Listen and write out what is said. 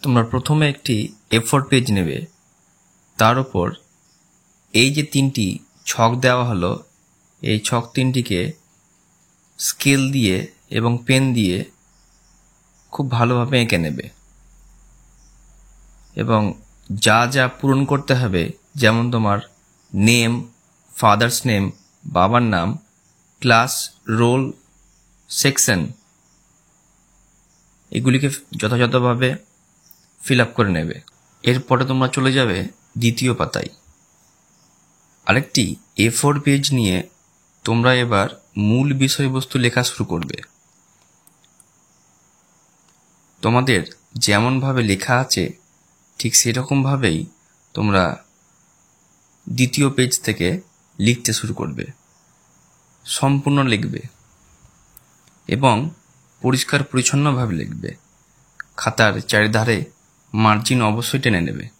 তোমরা প্রথমে একটি A4 পেজ নেবে, তার উপর এই যে তিনটি ছক দেওয়া হলো এই ছক তিনটিকে স্কেল দিয়ে এবং পেন দিয়ে খুব ভালোভাবে এঁকে নেবে এবং যা যা পূরণ করতে হবে, যেমন তোমার নেম, ফাদার্স নেম, বাবার নাম, ক্লাস, রোল, সেকশন, এগুলিকে যথাযথভাবে ফিল আপ করে নেবে। এরপরে তোমরা চলে যাবে দ্বিতীয় পাতায়। আরেকটি A4 পেজ নিয়ে তোমরা এবার মূল বিষয়বস্তু লেখা শুরু করবে। তোমাদের যেমনভাবে লেখা আছে ঠিক সেরকমভাবেই তোমরা দ্বিতীয় পেজ থেকে লিখতে শুরু করবে। সম্পূর্ণ লিখবে এবং পরিষ্কার পরিচ্ছন্নভাবে লিখবে। খাতার চারিধারে মার্জিন অবশ্যই টেনে নেবে।